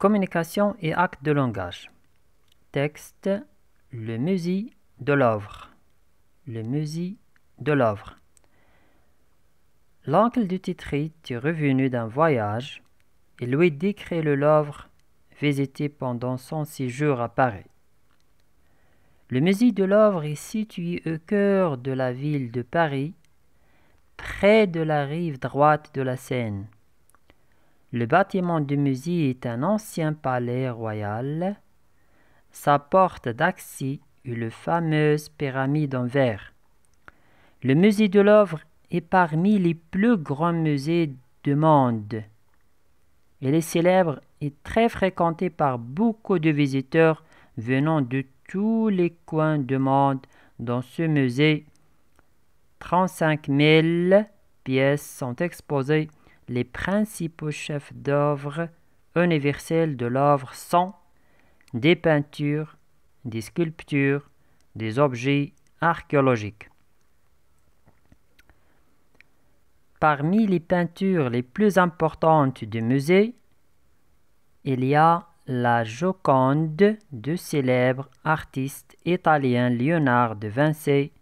Communication et acte de langage. Texte, le musée de Louvre. Le musée de Louvre. L'oncle du titrite est revenu d'un voyage et lui décrit le Louvre visité pendant son séjour à Paris. Le musée de Louvre est situé au cœur de la ville de Paris, près de la rive droite de la Seine. Le bâtiment du musée est un ancien palais royal. Sa porte d'accès est la fameuse pyramide en verre. Le musée de Louvre est parmi les plus grands musées du monde. Il est célèbre et très fréquenté par beaucoup de visiteurs venant de tous les coins du monde. Dans ce musée, 35 000 pièces sont exposées. Les principaux chefs-d'œuvre universels de Louvre sont des peintures, des sculptures, des objets archéologiques. Parmi les peintures les plus importantes du musée, il y a la Joconde du célèbre artiste italien Léonard de Vinci.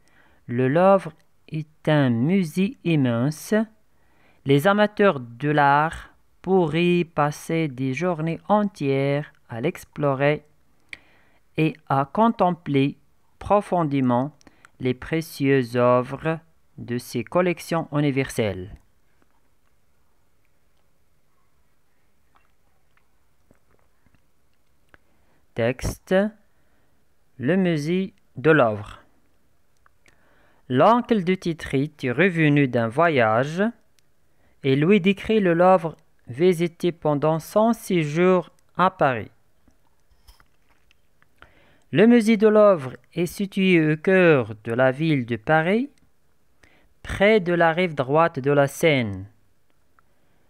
Le Louvre est un musée immense. Les amateurs de l'art pourraient passer des journées entières à l'explorer et à contempler profondément les précieuses œuvres de ses collections universelles. Texte, le musée de Louvre. L'oncle du titrite est revenu d'un voyage et lui décrit le Louvre visité pendant son séjour à Paris. Le musée de Louvre est situé au cœur de la ville de Paris, près de la rive droite de la Seine.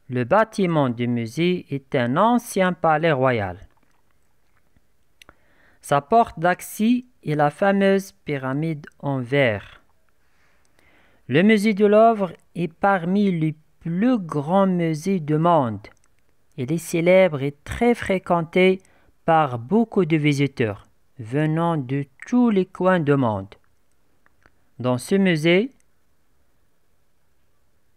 Le bâtiment du musée est un ancien palais royal. Sa porte d'accès est la fameuse pyramide en verre. Le musée de Louvre est parmi les plus grands musées du monde. Il est célèbre et très fréquenté par beaucoup de visiteurs venant de tous les coins du monde. Dans ce musée,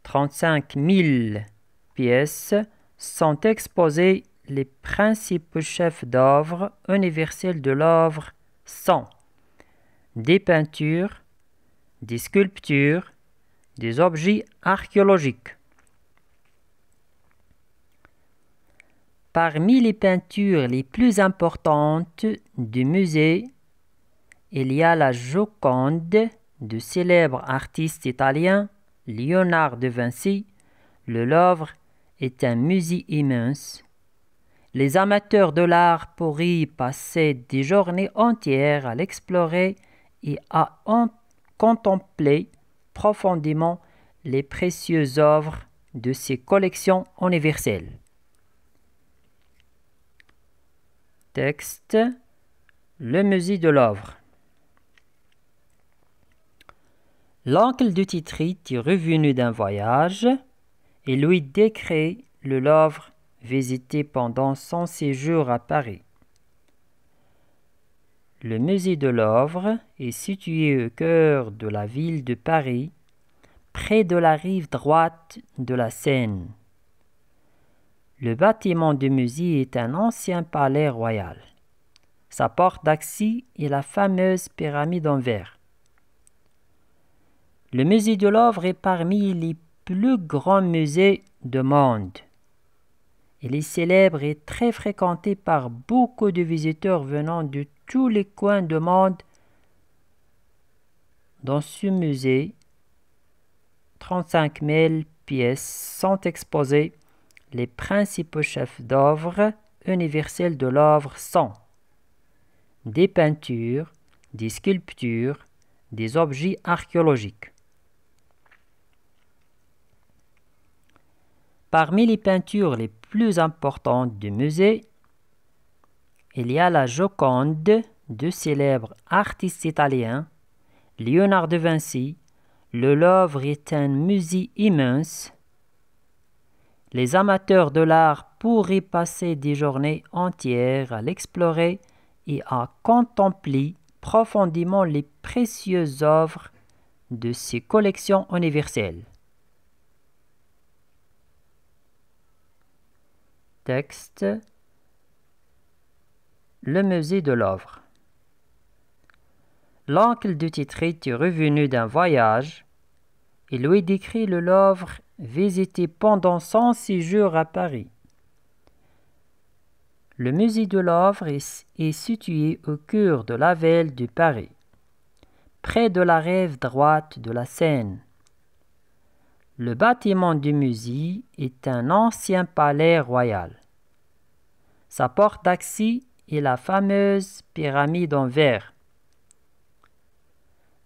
35 000 pièces sont exposées. Les principaux chefs-d'œuvre universels de Louvre sont des peintures, des sculptures, des objets archéologiques. Parmi les peintures les plus importantes du musée, il y a la Joconde du célèbre artiste italien Léonard de Vinci. Le Louvre est un musée immense. Les amateurs de l'art pourraient passer des journées entières à l'explorer et à en contempler profondément les précieuses œuvres de ses collections universelles. Texte, le musée de Louvre. L'oncle du titrite est revenu d'un voyage et lui décrit le Louvre visité pendant son séjour à Paris. Le musée de Louvre est situé au cœur de la ville de Paris, près de la rive droite de la Seine. Le bâtiment du musée est un ancien palais royal. Sa porte d'accès est la fameuse pyramide en verre. Le musée de Louvre est parmi les plus grands musées du monde. Il est célèbre et très fréquenté par beaucoup de visiteurs venant de tous les coins du monde. Dans ce musée, 35 000 pièces sont exposées. Les principaux chefs-d'œuvre universels de Louvre sont des peintures, des sculptures, des objets archéologiques. Parmi les peintures les plus importantes du musée, il y a la Joconde du célèbre artiste italien Léonard de Vinci. Le Louvre est un musée immense. Les amateurs de l'art pourraient passer des journées entières à l'explorer et à contempler profondément les précieuses œuvres de ces collections universelles. Texte. Le musée de Louvre. L'oncle de Titrit est revenu d'un voyage et lui décrit le Louvre visité pendant son séjour à Paris. Le musée de Louvre est situé au cœur de la ville de Paris, près de la rive droite de la Seine. Le bâtiment du musée est un ancien palais royal. Sa porte d'accès est la fameuse pyramide en verre.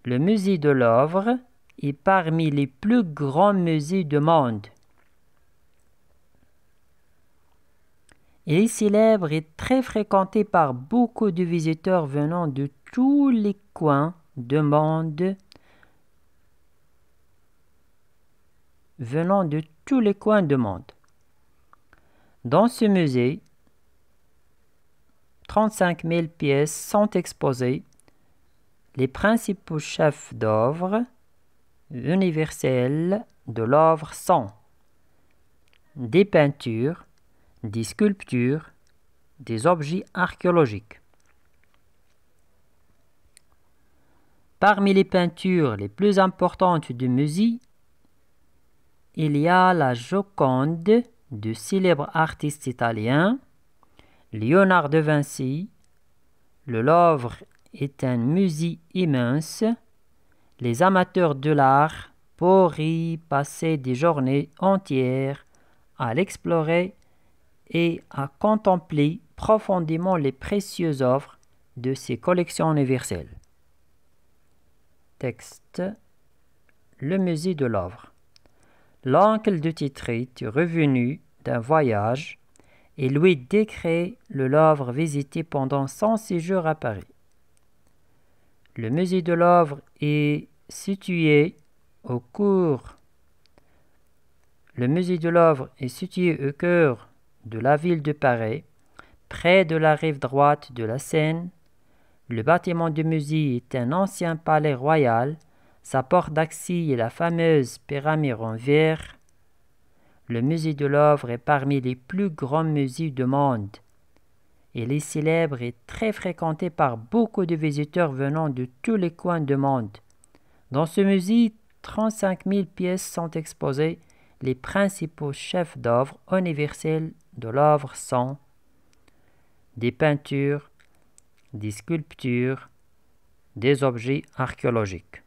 Le musée de Louvre est parmi les plus grands musées du monde. Il est célèbre et très fréquenté par beaucoup de visiteurs venant de tous les coins du monde. Dans ce musée, 35 000 pièces sont exposées. Les principaux chefs d'œuvre universels de l'œuvre sont des peintures, des sculptures, des objets archéologiques. Parmi les peintures les plus importantes du musée, il y a la Joconde du célèbre artiste italien Léonard de Vinci. Le Louvre est un musée immense. Les amateurs de l'art pourraient passer des journées entières à l'explorer et à contempler profondément les précieuses œuvres de ces collections universelles. Texte. Le musée de Louvre. L'oncle de Titrit est revenu d'un voyage et lui décrit le Louvre visité pendant son séjour à Paris. Le musée de Louvre est situé au cœur de la ville de Paris, près de la rive droite de la Seine. Le bâtiment du musée est un ancien palais royal. Sa porte d'accès est la fameuse pyramide en verre. Le musée de Louvre est parmi les plus grands musées du monde. Il est célèbre et très fréquenté par beaucoup de visiteurs venant de tous les coins du monde. Dans ce musée, 35 000 pièces sont exposées. Les principaux chefs d'œuvre universels de l'œuvre sont des peintures, des sculptures, des objets archéologiques.